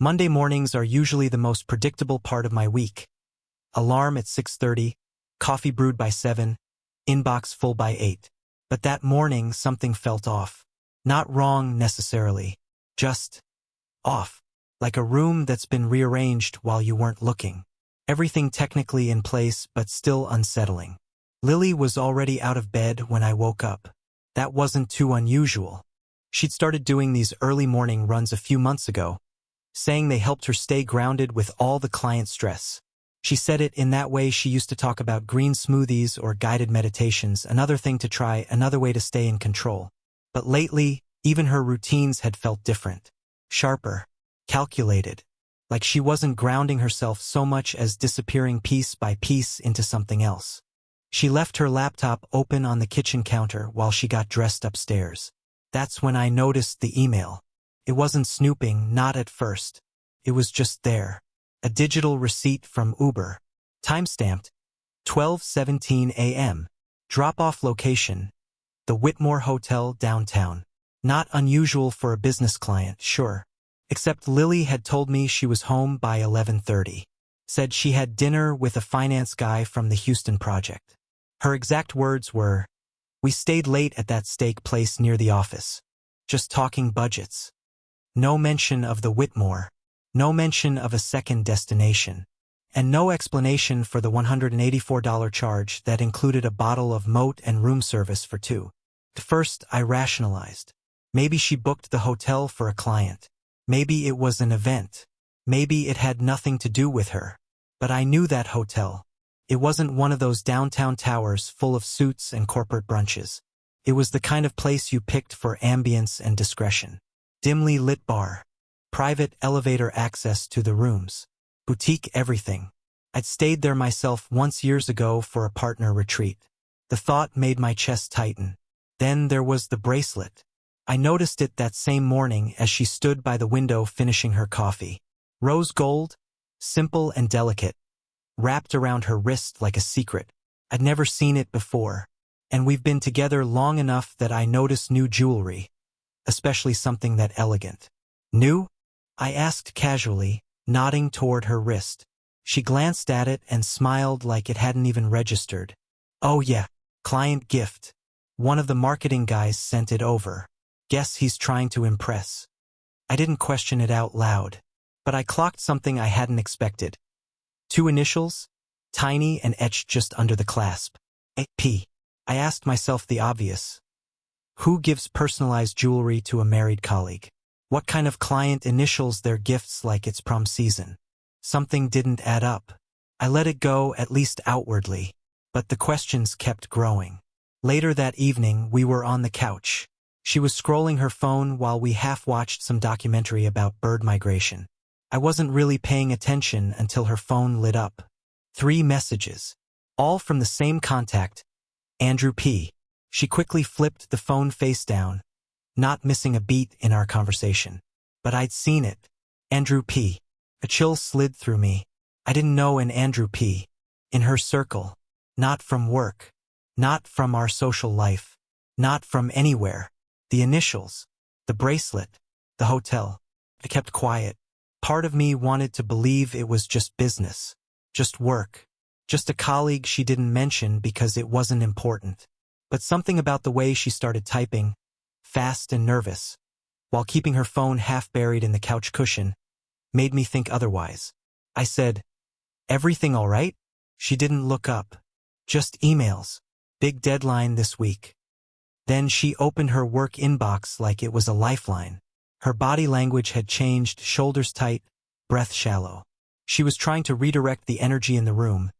Monday mornings are usually the most predictable part of my week. Alarm at 6:30, coffee brewed by 7, inbox full by 8. But that morning something felt off. Not wrong necessarily, just off. Like a room that's been rearranged while you weren't looking. Everything technically in place but still unsettling. Lily was already out of bed when I woke up. That wasn't too unusual. She'd started doing these early morning runs a few months ago, saying they helped her stay grounded with all the client stress. She said it in that way she used to talk about green smoothies or guided meditations, another thing to try, another way to stay in control. But lately, even her routines had felt different. Sharper, calculated, like she wasn't grounding herself so much as disappearing piece by piece into something else. She left her laptop open on the kitchen counter while she got dressed upstairs. That's when I noticed the email. It wasn't snooping, not at first. It was just there. A digital receipt from Uber. Timestamped, 12:17 a.m. Drop-off location, the Whitmore Hotel downtown. Not unusual for a business client, sure. Except Lily had told me she was home by 11:30. Said she had dinner with a finance guy from the Houston project. Her exact words were, "We stayed late at that steak place near the office. Just talking budgets." No mention of the Whitmore. No mention of a second destination. And no explanation for the $184 charge that included a bottle of Moat and room service for two. At first, I rationalized. Maybe she booked the hotel for a client. Maybe it was an event. Maybe it had nothing to do with her. But I knew that hotel. It wasn't one of those downtown towers full of suits and corporate brunches. It was the kind of place you picked for ambience and discretion. Dimly lit bar. Private elevator access to the rooms. Boutique everything. I'd stayed there myself once years ago for a partner retreat. The thought made my chest tighten. Then there was the bracelet. I noticed it that same morning as she stood by the window finishing her coffee. Rose gold, simple and delicate, wrapped around her wrist like a secret. I'd never seen it before, and we've been together long enough that I notice new jewelry, especially something that elegant. New? I asked casually, nodding toward her wrist. She glanced at it and smiled like it hadn't even registered. Oh yeah, client gift. One of the marketing guys sent it over. Guess he's trying to impress. I didn't question it out loud, but I clocked something I hadn't expected. 2 initials, tiny and etched just under the clasp. A.P. I asked myself the obvious. Who gives personalized jewelry to a married colleague? What kind of client initials their gifts like it's prom season? Something didn't add up. I let it go, at least outwardly, but the questions kept growing. Later that evening, we were on the couch. She was scrolling her phone while we half-watched some documentary about bird migration. I wasn't really paying attention until her phone lit up. 3 messages. All from the same contact, Andrew P. She quickly flipped the phone face down, not missing a beat in our conversation. But I'd seen it. Andrew P. A chill slid through me. I didn't know an Andrew P. in her circle. Not from work. Not from our social life. Not from anywhere. The initials. The bracelet. The hotel. I kept quiet. Part of me wanted to believe it was just business. Just work. Just a colleague she didn't mention because it wasn't important. But something about the way she started typing, fast and nervous, while keeping her phone half buried in the couch cushion, made me think otherwise. I said, "Everything all right?" She didn't look up. Just emails. Big deadline this week. Then she opened her work inbox like it was a lifeline. Her body language had changed, shoulders tight, breath shallow. She was trying to redirect the energy in the room,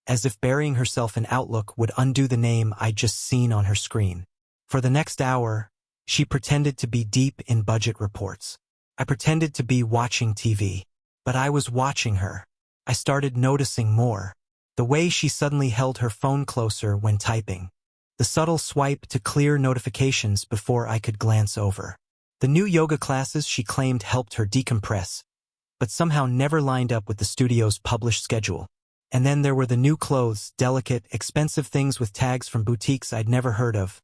as if burying herself in Outlook would undo the name I'd just seen on her screen. For the next hour, she pretended to be deep in budget reports. I pretended to be watching TV. But I was watching her. I started noticing more. The way she suddenly held her phone closer when typing. The subtle swipe to clear notifications before I could glance over. The new yoga classes she claimed helped her decompress, but somehow never lined up with the studio's published schedule. And then there were the new clothes, delicate, expensive things with tags from boutiques I'd never heard of,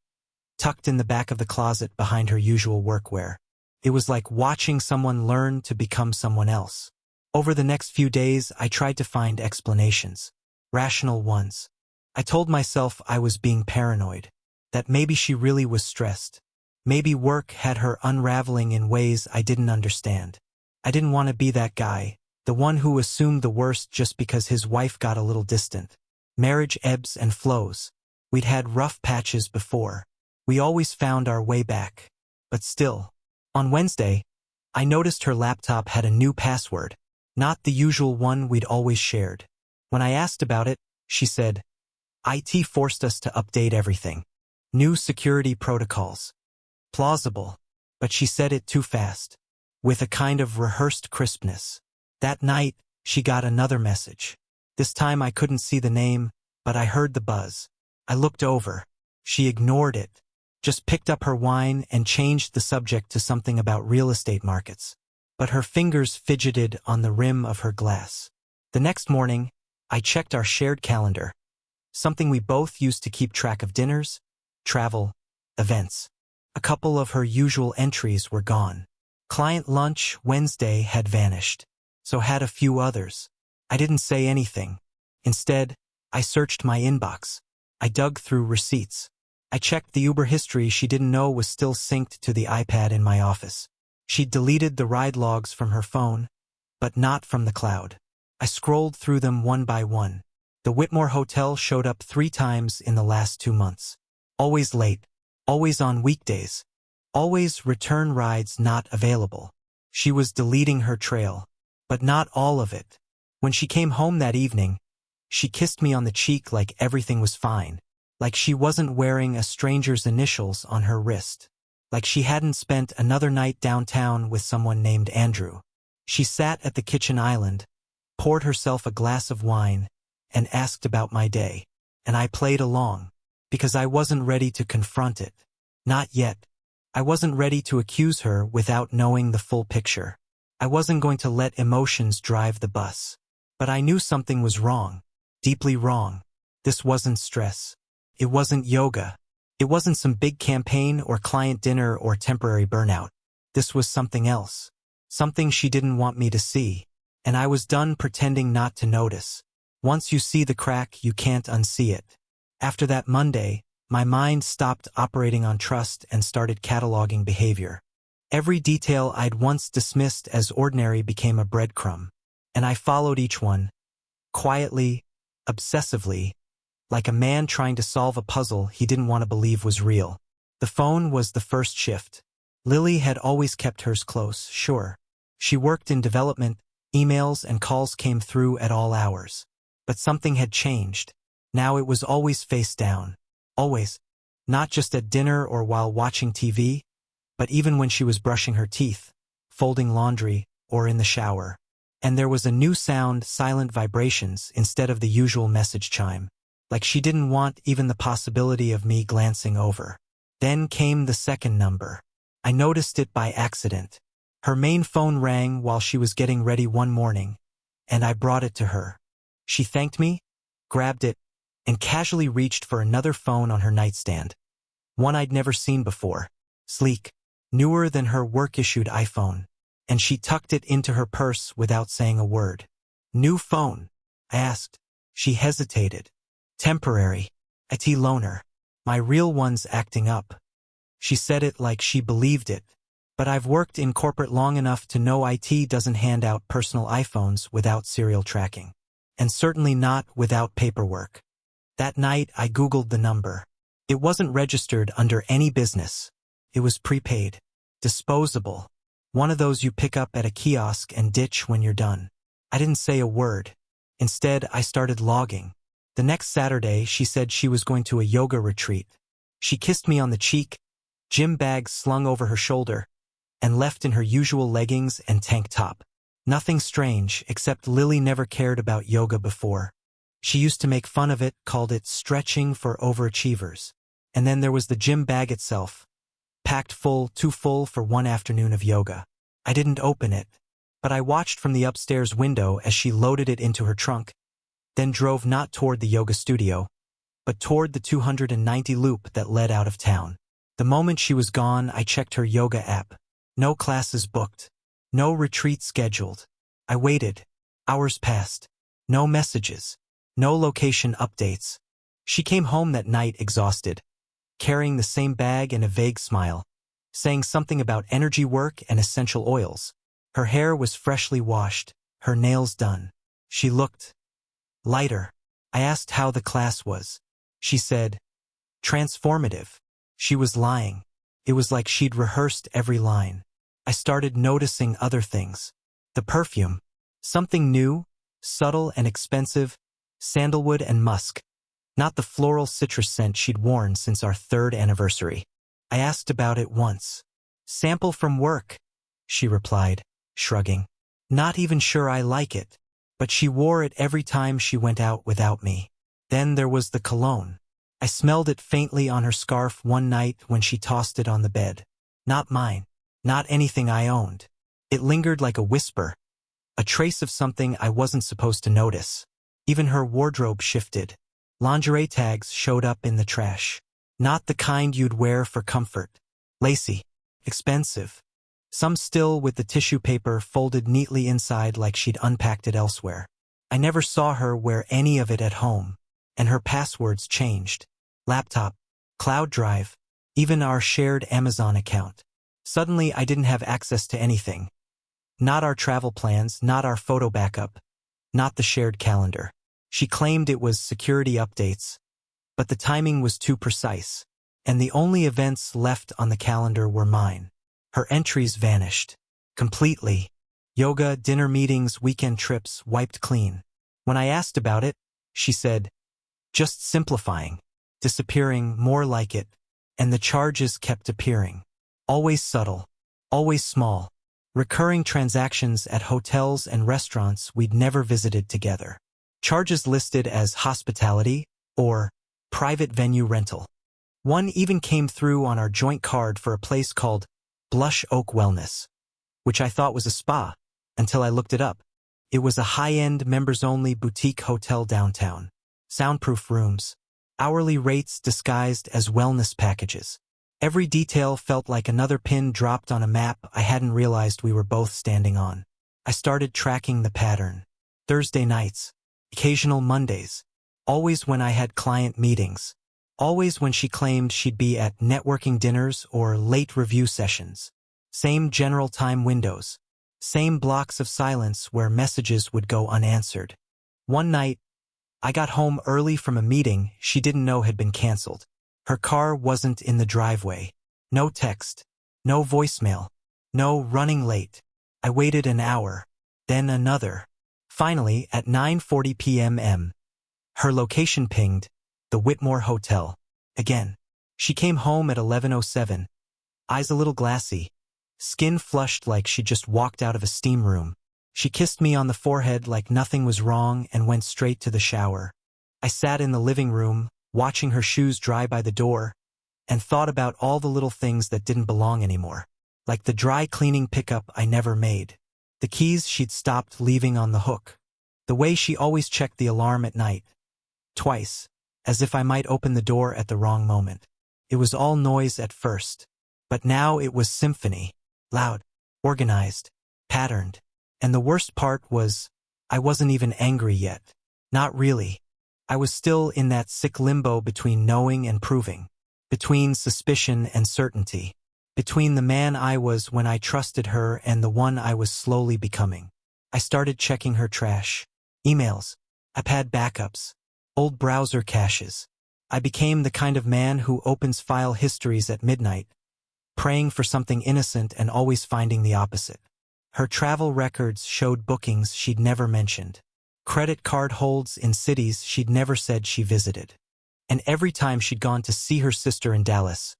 tucked in the back of the closet behind her usual workwear. It was like watching someone learn to become someone else. Over the next few days, I tried to find explanations. Rational ones. I told myself I was being paranoid. That maybe she really was stressed. Maybe work had her unraveling in ways I didn't understand. I didn't want to be that guy, the one who assumed the worst just because his wife got a little distant. Marriage ebbs and flows. We'd had rough patches before. We always found our way back. But still. On Wednesday, I noticed her laptop had a new password, not the usual one we'd always shared. When I asked about it, she said, "IT forced us to update everything. New security protocols." Plausible, but she said it too fast, with a kind of rehearsed crispness. That night, she got another message. This time I couldn't see the name, but I heard the buzz. I looked over. She ignored it, just picked up her wine and changed the subject to something about real estate markets. But her fingers fidgeted on the rim of her glass. The next morning, I checked our shared calendar, something we both used to keep track of dinners, travel, events. A couple of her usual entries were gone. Client lunch Wednesday had vanished. So had a few others. I didn't say anything. Instead, I searched my inbox. I dug through receipts. I checked the Uber history she didn't know was still synced to the iPad in my office. She'd deleted the ride logs from her phone, but not from the cloud. I scrolled through them one by one. The Whitmore Hotel showed up 3 times in the last 2 months. Always late. Always on weekdays. Always return rides not available. She was deleting her trail. But not all of it. When she came home that evening, she kissed me on the cheek like everything was fine, like she wasn't wearing a stranger's initials on her wrist, like she hadn't spent another night downtown with someone named Andrew. She sat at the kitchen island, poured herself a glass of wine, and asked about my day. And I played along, because I wasn't ready to confront it. Not yet. I wasn't ready to accuse her without knowing the full picture. I wasn't going to let emotions drive the bus. But I knew something was wrong. Deeply wrong. This wasn't stress. It wasn't yoga. It wasn't some big campaign or client dinner or temporary burnout. This was something else. Something she didn't want me to see. And I was done pretending not to notice. Once you see the crack, you can't unsee it. After that Monday, my mind stopped operating on trust and started cataloging behavior. Every detail I'd once dismissed as ordinary became a breadcrumb, and I followed each one, quietly, obsessively, like a man trying to solve a puzzle he didn't want to believe was real. The phone was the first shift. Lily had always kept hers close, sure. She worked in development, emails and calls came through at all hours. But something had changed. Now it was always face down. Always. Not just at dinner or while watching TV, but even when she was brushing her teeth, folding laundry, or in the shower. And there was a new sound, silent vibrations instead of the usual message chime, like she didn't want even the possibility of me glancing over. Then came the second number. I noticed it by accident. Her main phone rang while she was getting ready one morning, and I brought it to her. She thanked me, grabbed it, and casually reached for another phone on her nightstand. One I'd never seen before. Sleek. Newer than her work-issued iPhone, and she tucked it into her purse without saying a word. "New phone?" I asked. She hesitated. "Temporary. IT loaner. My real one's acting up." She said it like she believed it, but I've worked in corporate long enough to know IT doesn't hand out personal iPhones without serial tracking, and certainly not without paperwork. That night I Googled the number. It wasn't registered under any business. It was prepaid. Disposable. One of those you pick up at a kiosk and ditch when you're done. I didn't say a word. Instead, I started logging. The next Saturday, she said she was going to a yoga retreat. She kissed me on the cheek, gym bag slung over her shoulder, and left in her usual leggings and tank top. Nothing strange, except Lily never cared about yoga before. She used to make fun of it, called it stretching for overachievers. And then there was the gym bag itself. Packed full, too full for one afternoon of yoga. I didn't open it, but I watched from the upstairs window as she loaded it into her trunk, then drove not toward the yoga studio, but toward the 290 loop that led out of town. The moment she was gone, I checked her yoga app. No classes booked. No retreat scheduled. I waited. Hours passed. No messages. No location updates. She came home that night exhausted, carrying the same bag and a vague smile, saying something about energy work and essential oils. Her hair was freshly washed, her nails done. She looked lighter. I asked how the class was. She said, transformative. She was lying. It was like she'd rehearsed every line. I started noticing other things. The perfume. Something new, subtle and expensive, sandalwood and musk. Not the floral citrus scent she'd worn since our 3rd anniversary. I asked about it once. Sample from work, she replied, shrugging. Not even sure I like it. But she wore it every time she went out without me. Then there was the cologne. I smelled it faintly on her scarf one night when she tossed it on the bed. Not mine. Not anything I owned. It lingered like a whisper. A trace of something I wasn't supposed to notice. Even her wardrobe shifted. Lingerie tags showed up in the trash. Not the kind you'd wear for comfort. Lacy. Expensive. Some still with the tissue paper folded neatly inside like she'd unpacked it elsewhere. I never saw her wear any of it at home. And her passwords changed. Laptop, cloud drive, even our shared Amazon account. Suddenly I didn't have access to anything. Not our travel plans, not our photo backup, not the shared calendar. She claimed it was security updates, but the timing was too precise, and the only events left on the calendar were mine. Her entries vanished. Completely. Yoga, dinner meetings, weekend trips, wiped clean. When I asked about it, she said, just simplifying, disappearing, more like it, and the charges kept appearing. Always subtle, always small, recurring transactions at hotels and restaurants we'd never visited together. Charges listed as hospitality or private venue rental. One even came through on our joint card for a place called Blush Oak Wellness, which I thought was a spa, until I looked it up. It was a high-end, members-only boutique hotel downtown. Soundproof rooms. Hourly rates disguised as wellness packages. Every detail felt like another pin dropped on a map I hadn't realized we were both standing on. I started tracking the pattern. Thursday nights. Occasional Mondays. Always when I had client meetings. Always when she claimed she'd be at networking dinners or late review sessions. Same general time windows. Same blocks of silence where messages would go unanswered. One night, I got home early from a meeting she didn't know had been canceled. Her car wasn't in the driveway. No text. No voicemail. No running late. I waited an hour. Then another. Finally, at 9:40 p.m. her location pinged, the Whitmore Hotel. Again. She came home at 11:07. Eyes a little glassy. Skin flushed like she just walked out of a steam room. She kissed me on the forehead like nothing was wrong and went straight to the shower. I sat in the living room, watching her shoes dry by the door, and thought about all the little things that didn't belong anymore. Like the dry cleaning pickup I never made. The keys she'd stopped leaving on the hook. The way she always checked the alarm at night. Twice. As if I might open the door at the wrong moment. It was all noise at first. But now it was symphony. Loud. Organized. Patterned. And the worst part was, I wasn't even angry yet. Not really. I was still in that sick limbo between knowing and proving. Between suspicion and certainty. Between the man I was when I trusted her and the one I was slowly becoming. I started checking her trash. Emails. iPad backups. Old browser caches. I became the kind of man who opens file histories at midnight, praying for something innocent and always finding the opposite. Her travel records showed bookings she'd never mentioned. Credit card holds in cities she'd never said she visited. And every time she'd gone to see her sister in Dallas,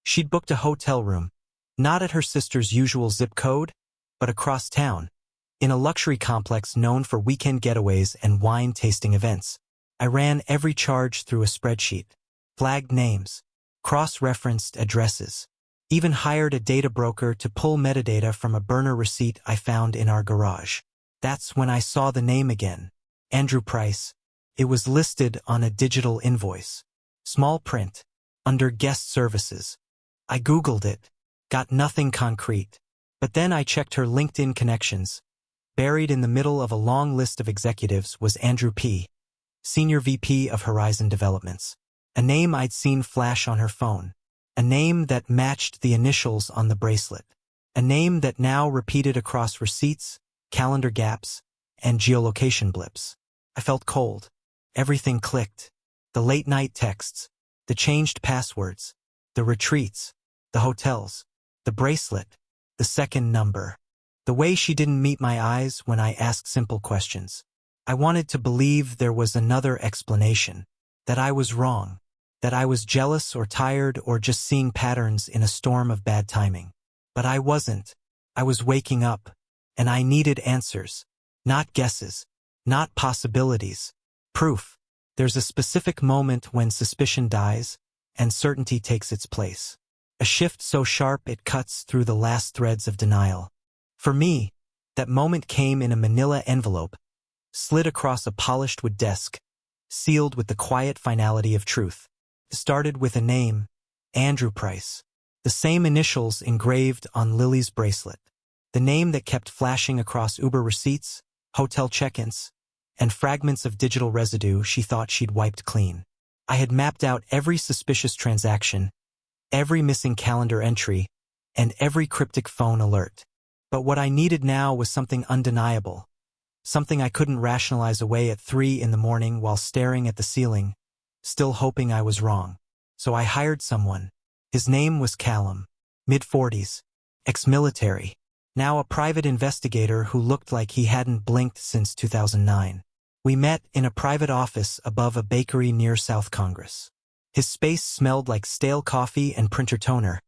she'd booked a hotel room, not at her sister's usual zip code, but across town, in a luxury complex known for weekend getaways and wine-tasting events. I ran every charge through a spreadsheet, flagged names, cross-referenced addresses, even hired a data broker to pull metadata from a burner receipt I found in our garage. That's when I saw the name again. Andrew Price. It was listed on a digital invoice. Small print. Under guest services. I Googled it. Got nothing concrete. But then I checked her LinkedIn connections. Buried in the middle of a long list of executives was Andrew P., Senior VP of Horizon Developments. A name I'd seen flash on her phone. A name that matched the initials on the bracelet. A name that now repeated across receipts, calendar gaps, and geolocation blips. I felt cold. Everything clicked. The late-night texts, the changed passwords, the retreats, the hotels, the bracelet, the second number. The way she didn't meet my eyes when I asked simple questions. I wanted to believe there was another explanation, that I was wrong, that I was jealous or tired or just seeing patterns in a storm of bad timing. But I wasn't. I was waking up, and I needed answers, not guesses, not possibilities. Proof. There's a specific moment when suspicion dies and certainty takes its place. A shift so sharp it cuts through the last threads of denial. For me, that moment came in a manila envelope, slid across a polished wood desk, sealed with the quiet finality of truth. It started with a name, Andrew Price. The same initials engraved on Lily's bracelet. The name that kept flashing across Uber receipts, hotel check-ins, and fragments of digital residue she thought she'd wiped clean. I had mapped out every suspicious transaction, every missing calendar entry, and every cryptic phone alert. But what I needed now was something undeniable, something I couldn't rationalize away at 3 in the morning while staring at the ceiling, still hoping I was wrong. So I hired someone. His name was Callum, mid-40s, ex-military, now a private investigator who looked like he hadn't blinked since 2009. We met in a private office above a bakery near South Congress. His space smelled like stale coffee and printer toner,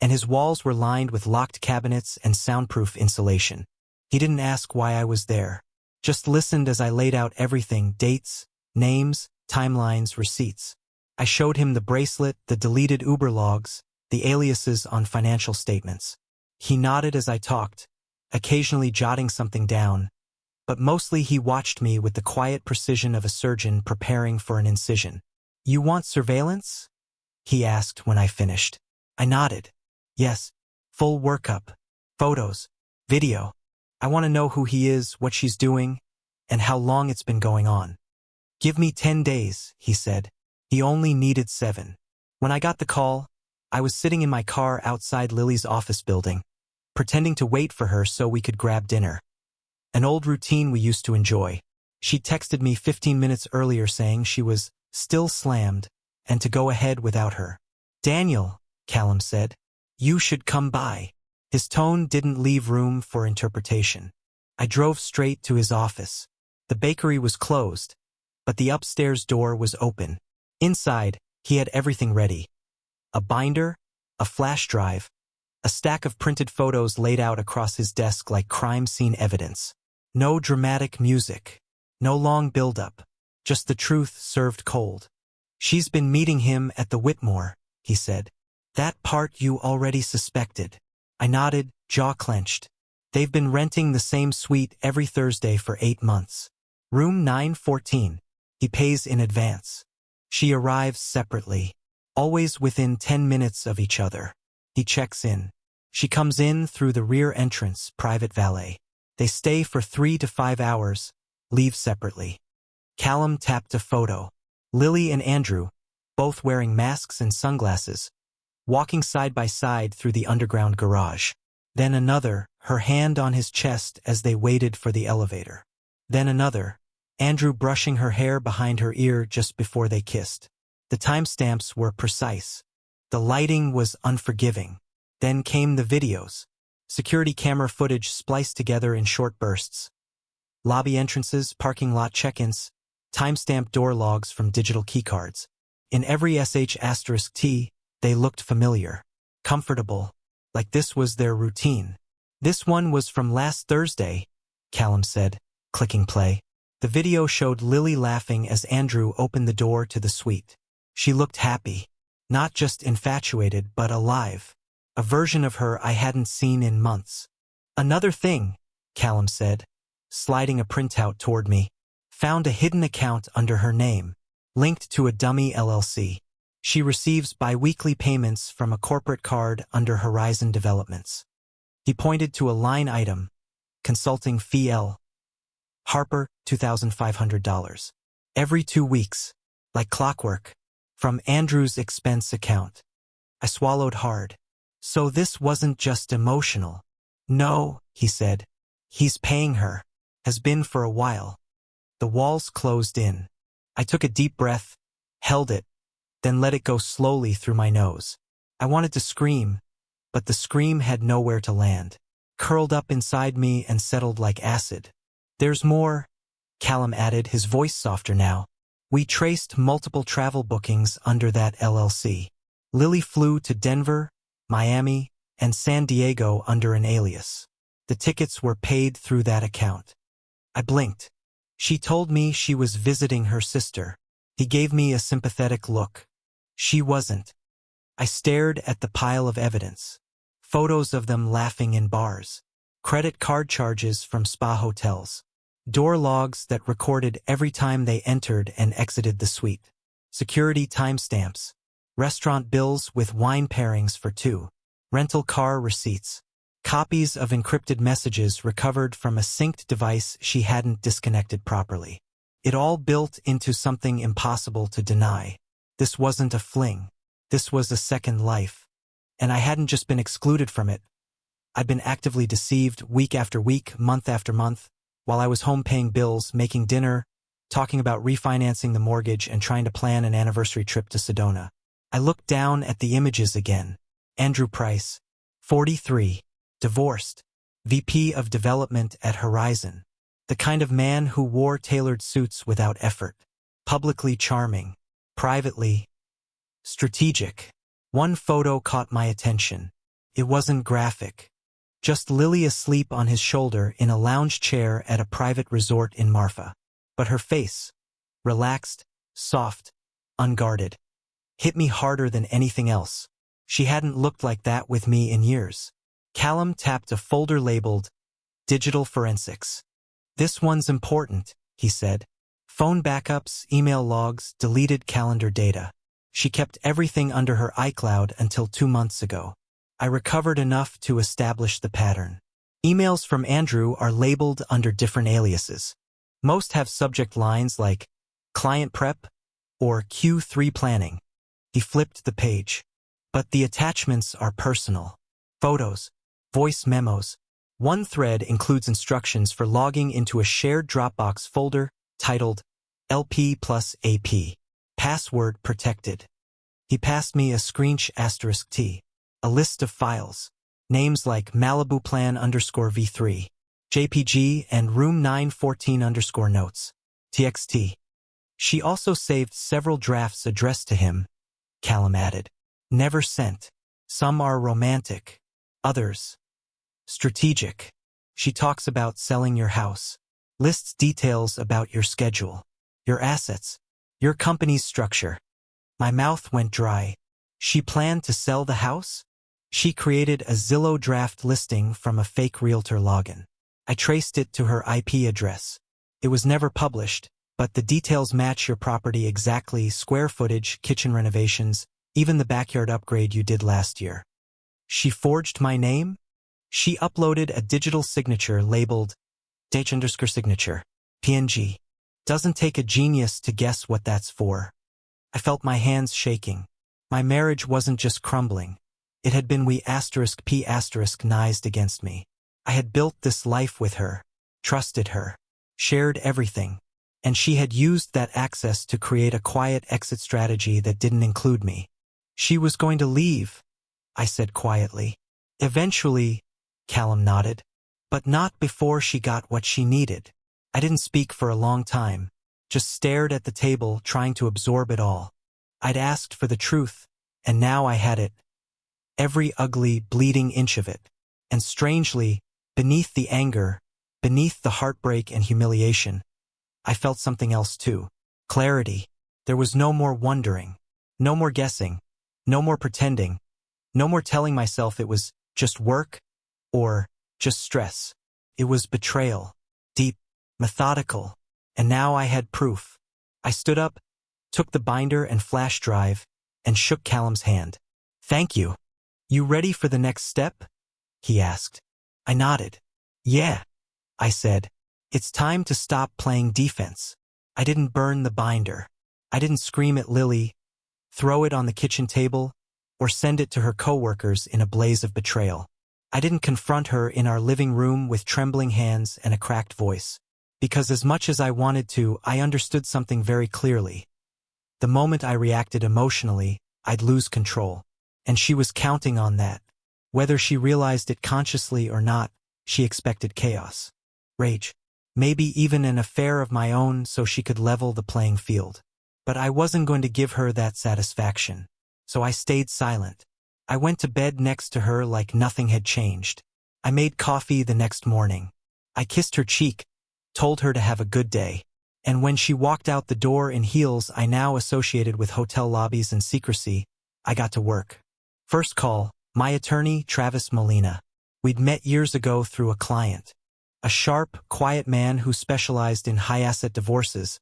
and his walls were lined with locked cabinets and soundproof insulation. He didn't ask why I was there, just listened as I laid out everything: dates, names, timelines, receipts. I showed him the bracelet, the deleted Uber logs, the aliases on financial statements. He nodded as I talked, occasionally jotting something down, but mostly he watched me with the quiet precision of a surgeon preparing for an incision. "You want surveillance?" he asked when I finished. I nodded. Yes, full workup, photos, video. I want to know who he is, what she's doing, and how long it's been going on. "Give me 10 days, he said. He only needed 7. When I got the call, I was sitting in my car outside Lily's office building, pretending to wait for her so we could grab dinner. An old routine we used to enjoy. She texted me 15 minutes earlier saying she was still slammed and to go ahead without her. "Daniel," Callum said, "you should come by." His tone didn't leave room for interpretation. I drove straight to his office. The bakery was closed, but the upstairs door was open. Inside, he had everything ready. A binder, a flash drive, a stack of printed photos laid out across his desk like crime scene evidence. No dramatic music, no long build-up, just the truth served cold. "She's been meeting him at the Whitmore," he said. "That part you already suspected." I nodded, jaw clenched. "They've been renting the same suite every Thursday for 8 months. Room 914. He pays in advance. She arrives separately, always within 10 minutes of each other. He checks in. She comes in through the rear entrance, private valet. They stay for 3 to 5 hours, leave separately." Callum tapped a photo. Lily and Andrew, both wearing masks and sunglasses, walking side by side through the underground garage. Then another, her hand on his chest as they waited for the elevator. Then another, Andrew brushing her hair behind her ear just before they kissed. The timestamps were precise. The lighting was unforgiving. Then came the videos. Security camera footage spliced together in short bursts. Lobby entrances, parking lot check-ins, timestamped door logs from digital keycards. In every sh*T, they looked familiar, comfortable, like this was their routine. "This one was from last Thursday," Callum said, clicking play. The video showed Lily laughing as Andrew opened the door to the suite. She looked happy, not just infatuated but alive, a version of her I hadn't seen in months. "Another thing," Callum said, sliding a printout toward me. "Found a hidden account under her name, linked to a dummy LLC. She receives bi-weekly payments from a corporate card under Horizon Developments." He pointed to a line item, consulting fee L. Harper, $2,500. Every 2 weeks, like clockwork, from Andrew's expense account. I swallowed hard. So this wasn't just emotional. No, he said. He's paying her. Has been for a while. The walls closed in. I took a deep breath, held it, then let it go slowly through my nose. I wanted to scream, but the scream had nowhere to land. Curled up inside me and settled like acid. There's more, Callum added, his voice softer now. We traced multiple travel bookings under that LLC. Lily flew to Denver, Miami, and San Diego under an alias. The tickets were paid through that account. I blinked. She told me she was visiting her sister. He gave me a sympathetic look. She wasn't. I stared at the pile of evidence. Photos of them laughing in bars. Credit card charges from spa hotels. Door logs that recorded every time they entered and exited the suite. Security timestamps. Restaurant bills with wine pairings for 2. Rental car receipts. Copies of encrypted messages recovered from a synced device she hadn't disconnected properly. It all built into something impossible to deny. This wasn't a fling. This was a second life. And I hadn't just been excluded from it. I'd been actively deceived week after week, month after month, while I was home paying bills, making dinner, talking about refinancing the mortgage and trying to plan an anniversary trip to Sedona. I looked down at the images again. Andrew Price, 43, divorced, VP of Development at Horizon. The kind of man who wore tailored suits without effort. Publicly charming. Privately strategic. One photo caught my attention. It wasn't graphic. Just Lily asleep on his shoulder in a lounge chair at a private resort in Marfa. But her face, relaxed, soft, unguarded, hit me harder than anything else. She hadn't looked like that with me in years. Callum tapped a folder labeled Digital Forensics. This one's important, he said. Phone backups, email logs, deleted calendar data. She kept everything under her iCloud until 2 months ago. I recovered enough to establish the pattern. Emails from Andrew are labeled under different aliases. Most have subject lines like client prep or Q3 planning. He flipped the page. But the attachments are personal. Photos, voice memos. One thread includes instructions for logging into a shared Dropbox folder titled LP plus AP. Password protected. He passed me a **T. A list of files. Names like Malibu Plan _V3, JPG, and Room 914 _notes, TXT. She also saved several drafts addressed to him, Callum added. Never sent. Some are romantic. Others strategic. She talks about selling your house. Lists details about your schedule, your assets, your company's structure. My mouth went dry. She planned to sell the house? She created a Zillow draft listing from a fake realtor login. I traced it to her IP address. It was never published, but the details match your property exactly: square footage, kitchen renovations, even the backyard upgrade you did last year. She forged my name? She uploaded a digital signature labeled _signature, PNG. Doesn't take a genius to guess what that's for. I felt my hands shaking. My marriage wasn't just crumbling. It had been *P***nized against me. I had built this life with her, trusted her, shared everything, and she had used that access to create a quiet exit strategy that didn't include me. She was going to leave, I said quietly. Eventually, Callum nodded, but not before she got what she needed. I didn't speak for a long time, just stared at the table trying to absorb it all. I'd asked for the truth, and now I had it. Every ugly, bleeding inch of it. And strangely, beneath the anger, beneath the heartbreak and humiliation, I felt something else too. Clarity. There was no more wondering, no more guessing, no more pretending, no more telling myself it was just work or just stress. It was betrayal, deep, methodical, and now I had proof. I stood up, took the binder and flash drive, and shook Callum's hand. Thank you. You ready for the next step? He asked. I nodded. Yeah, I said. It's time to stop playing defense. I didn't burn the binder. I didn't scream at Lily, throw it on the kitchen table, or send it to her coworkers in a blaze of betrayal. I didn't confront her in our living room with trembling hands and a cracked voice. Because as much as I wanted to, I understood something very clearly. The moment I reacted emotionally, I'd lose control. And she was counting on that. Whether she realized it consciously or not, she expected chaos. Rage. Maybe even an affair of my own so she could level the playing field. But I wasn't going to give her that satisfaction. So I stayed silent. I went to bed next to her like nothing had changed. I made coffee the next morning. I kissed her cheek, told her to have a good day. And when she walked out the door in heels I now associated with hotel lobbies and secrecy, I got to work. First call, my attorney, Travis Molina. We'd met years ago through a client. A sharp, quiet man who specialized in high-asset divorces,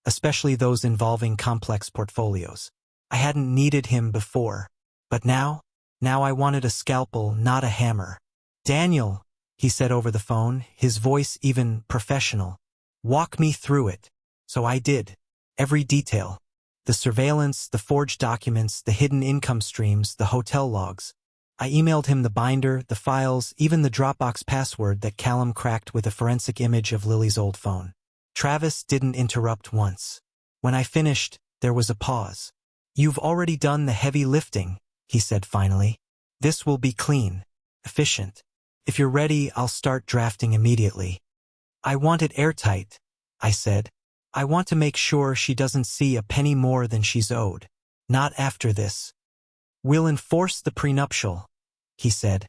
especially those involving complex portfolios. I hadn't needed him before. But now I wanted a scalpel, not a hammer. Daniel, he said over the phone, his voice even professional. Walk me through it. So I did. Every detail. The surveillance, the forged documents, the hidden income streams, the hotel logs. I emailed him the binder, the files, even the Dropbox password that Callum cracked with a forensic image of Lily's old phone. Travis didn't interrupt once. When I finished, there was a pause. You've already done the heavy lifting, he said finally. This will be clean, efficient. If you're ready, I'll start drafting immediately. I want it airtight, I said. I want to make sure she doesn't see a penny more than she's owed. Not after this. We'll enforce the prenuptial, he said,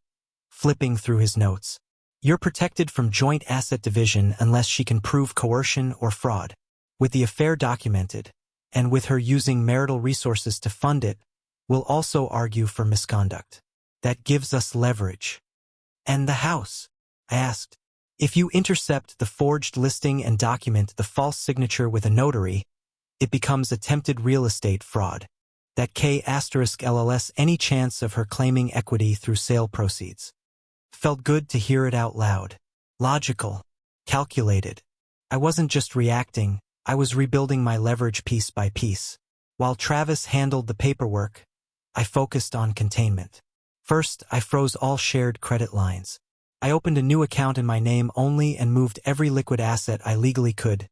flipping through his notes. You're protected from joint asset division unless she can prove coercion or fraud. With the affair documented, and with her using marital resources to fund it, we'll also argue for misconduct. That gives us leverage. And the house? I asked. If you intercept the forged listing and document the false signature with a notary, it becomes attempted real estate fraud. That K*LLS any chance of her claiming equity through sale proceeds. Felt good to hear it out loud. Logical. Calculated. I wasn't just reacting, I was rebuilding my leverage piece by piece. While Travis handled the paperwork, I focused on containment. First, I froze all shared credit lines. I opened a new account in my name only and moved every liquid asset I legally could,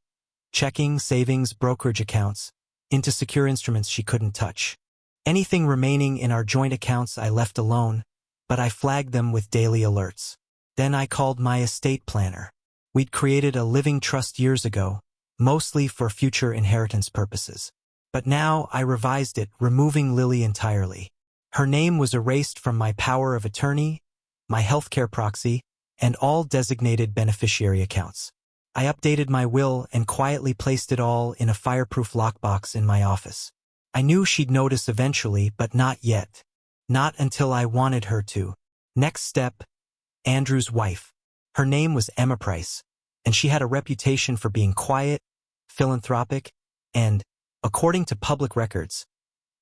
checking, savings, brokerage accounts, into secure instruments she couldn't touch. Anything remaining in our joint accounts I left alone, but I flagged them with daily alerts. Then I called my estate planner. We'd created a living trust years ago, mostly for future inheritance purposes. But now I revised it, removing Lily entirely. Her name was erased from my power of attorney, my healthcare proxy, and all designated beneficiary accounts. I updated my will and quietly placed it all in a fireproof lockbox in my office. I knew she'd notice eventually, but not yet. Not until I wanted her to. Next step, Andrew's wife. Her name was Emma Price, and she had a reputation for being quiet, philanthropic, and, according to public records,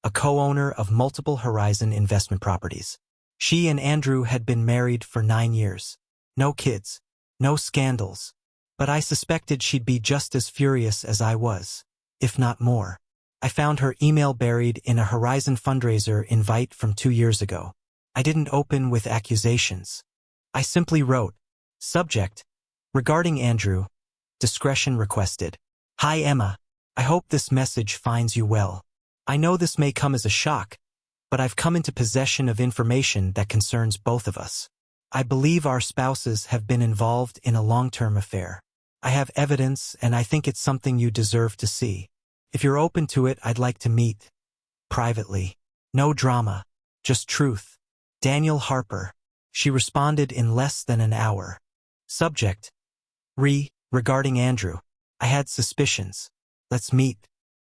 a co-owner of multiple Horizon investment properties. She and Andrew had been married for 9 years. No kids, no scandals. But I suspected she'd be just as furious as I was, if not more. I found her email buried in a Horizon fundraiser invite from 2 years ago. I didn't open with accusations. I simply wrote, subject, regarding Andrew, discretion requested. Hi Emma, I hope this message finds you well. I know this may come as a shock, but I've come into possession of information that concerns both of us. I believe our spouses have been involved in a long-term affair. I have evidence, and I think it's something you deserve to see. If you're open to it, I'd like to meet. Privately. No drama. Just truth. Daniel Harper. She responded in less than an hour. Subject. Regarding Andrew. I had suspicions. Let's meet.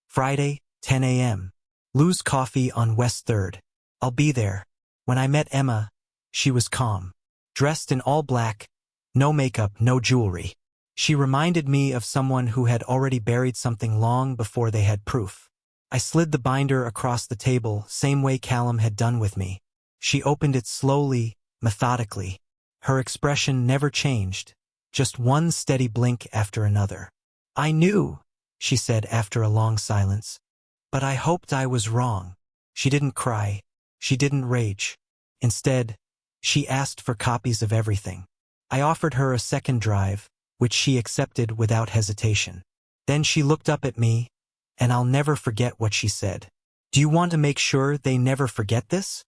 Friday, 10 a.m. Lou's Coffee on West 3rd. I'll be there. When I met Emma, she was calm. Dressed in all black. No makeup, no jewelry. She reminded me of someone who had already buried something long before they had proof. I slid the binder across the table, same way Callum had done with me. She opened it slowly, methodically. Her expression never changed, just one steady blink after another. "I knew," she said after a long silence. "But I hoped I was wrong." She didn't cry. She didn't rage. Instead, she asked for copies of everything. I offered her a second drive, which she accepted without hesitation. Then she looked up at me, and I'll never forget what she said. "Do you want to make sure they never forget this?"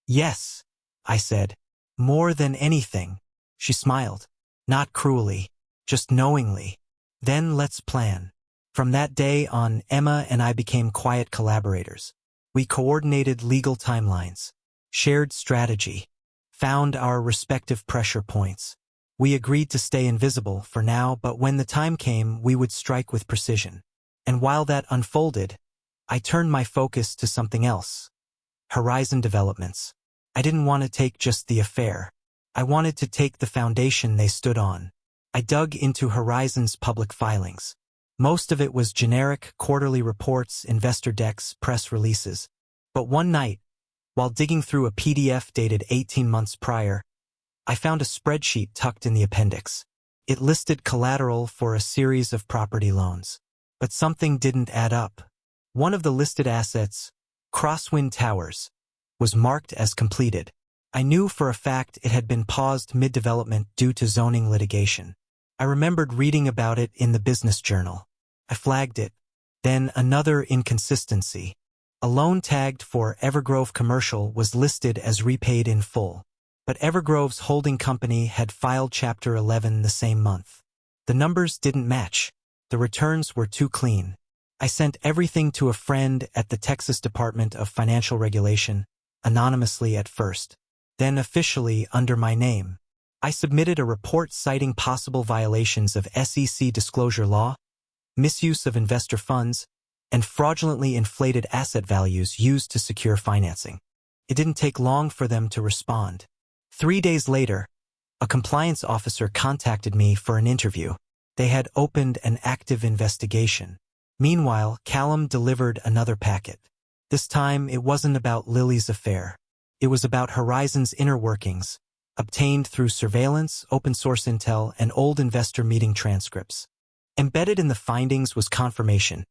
"Yes," I said. "More than anything." She smiled. Not cruelly, just knowingly. "Then let's plan." From that day on, Emma and I became quiet collaborators. We coordinated legal timelines, shared strategy, found our respective pressure points. We agreed to stay invisible for now, but when the time came, we would strike with precision. And while that unfolded, I turned my focus to something else. Horizon developments. I didn't want to take just the affair. I wanted to take the foundation they stood on. I dug into Horizon's public filings. Most of it was generic quarterly reports, investor decks, press releases. But one night, while digging through a PDF dated 18 months prior, I found a spreadsheet tucked in the appendix. It listed collateral for a series of property loans. But something didn't add up. One of the listed assets, Crosswind Towers, was marked as completed. I knew for a fact it had been paused mid-development due to zoning litigation. I remembered reading about it in the business journal. I flagged it. Then another inconsistency. A loan tagged for Evergrove Commercial was listed as repaid in full. But Evergrove's holding company had filed Chapter 11 the same month. The numbers didn't match. The returns were too clean. I sent everything to a friend at the Texas Department of Financial Regulation, anonymously at first, then officially under my name. I submitted a report citing possible violations of SEC disclosure law, misuse of investor funds, and fraudulently inflated asset values used to secure financing. It didn't take long for them to respond. 3 days later, a compliance officer contacted me for an interview. They had opened an active investigation. Meanwhile, Callum delivered another packet. This time, it wasn't about Lily's affair. It was about Horizon's inner workings, obtained through surveillance, open-source intel, and old investor meeting transcripts. Embedded in the findings was confirmation.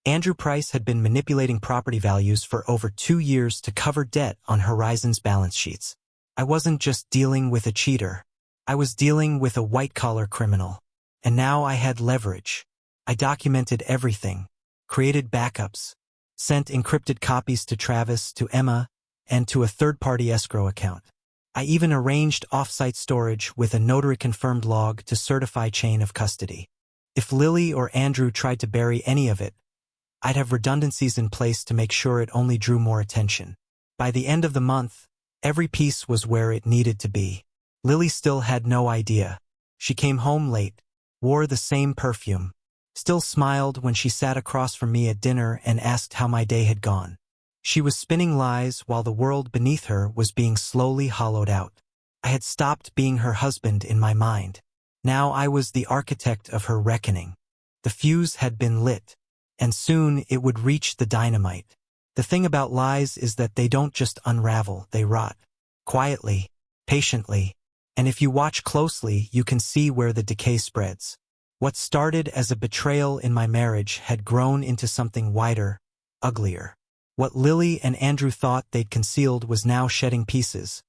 Andrew Price had been manipulating property values for over 2 years to cover debt on Horizon's balance sheets. I wasn't just dealing with a cheater. I was dealing with a white-collar criminal. And now I had leverage. I documented everything, created backups, sent encrypted copies to Travis, to Emma, and to a third-party escrow account. I even arranged off-site storage with a notary-confirmed log to certify chain of custody. If Lily or Andrew tried to bury any of it, I'd have redundancies in place to make sure it only drew more attention. By the end of the month, every piece was where it needed to be. Lily still had no idea. She came home late, wore the same perfume, still smiled when she sat across from me at dinner and asked how my day had gone. She was spinning lies while the world beneath her was being slowly hollowed out. I had stopped being her husband in my mind. Now I was the architect of her reckoning. The fuse had been lit, and soon it would reach the dynamite. The thing about lies is that they don't just unravel, they rot. Quietly, patiently, and if you watch closely, you can see where the decay spreads. What started as a betrayal in my marriage had grown into something wider, uglier. What Lily and Andrew thought they'd concealed was now shedding pieces,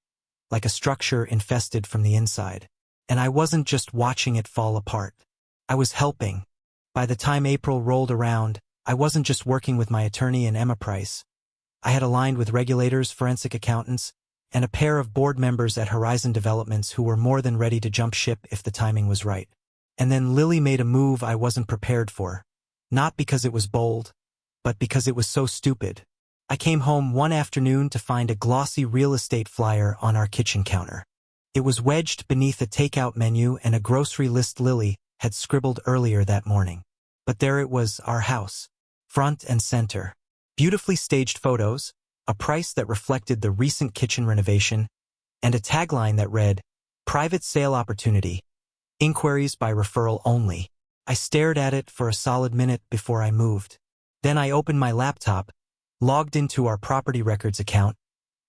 like a structure infested from the inside. And I wasn't just watching it fall apart. I was helping. By the time April rolled around, I wasn't just working with my attorney and Emma Price. I had aligned with regulators, forensic accountants, and a pair of board members at Horizon Developments who were more than ready to jump ship if the timing was right. And then Lily made a move I wasn't prepared for. Not because it was bold, but because it was so stupid. I came home one afternoon to find a glossy real estate flyer on our kitchen counter. It was wedged beneath a takeout menu and a grocery list Lily had scribbled earlier that morning. But there it was, our house, front and center. Beautifully staged photos, a price that reflected the recent kitchen renovation, and a tagline that read, "Private sale opportunity. Inquiries by referral only." I stared at it for a solid minute before I moved. Then I opened my laptop, logged into our property records account,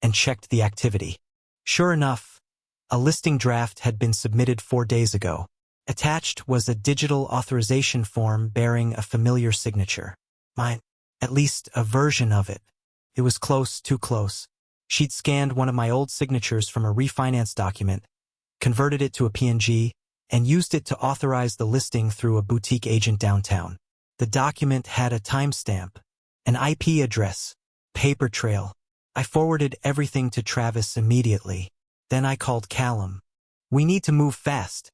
and checked the activity. Sure enough, A listing draft had been submitted 4 days ago. Attached was a digital authorization form bearing a familiar signature. Mine. At least a version of it. It was close, too close. She'd scanned one of my old signatures from a refinance document, converted it to a PNG, and used it to authorize the listing through a boutique agent downtown. The document had a timestamp, an IP address, paper trail. I forwarded everything to Travis immediately. Then I called Callum. "We need to move fast,"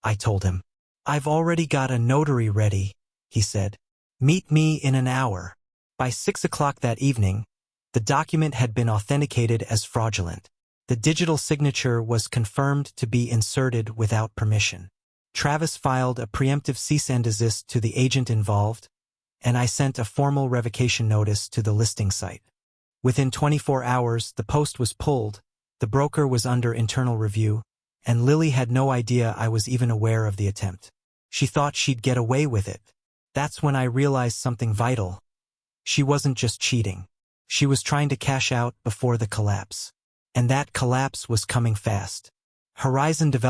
I told him. "I've already got a notary ready," he said. "Meet me in an hour." By 6 o'clock that evening, the document had been authenticated as fraudulent. The digital signature was confirmed to be inserted without permission. Travis filed a preemptive cease and desist to the agent involved, and I sent a formal revocation notice to the listing site. Within 24 hours, the post was pulled, the broker was under internal review, and Lily had no idea I was even aware of the attempt. She thought she'd get away with it. That's when I realized something vital. She wasn't just cheating. She was trying to cash out before the collapse. And that collapse was coming fast. Horizon Development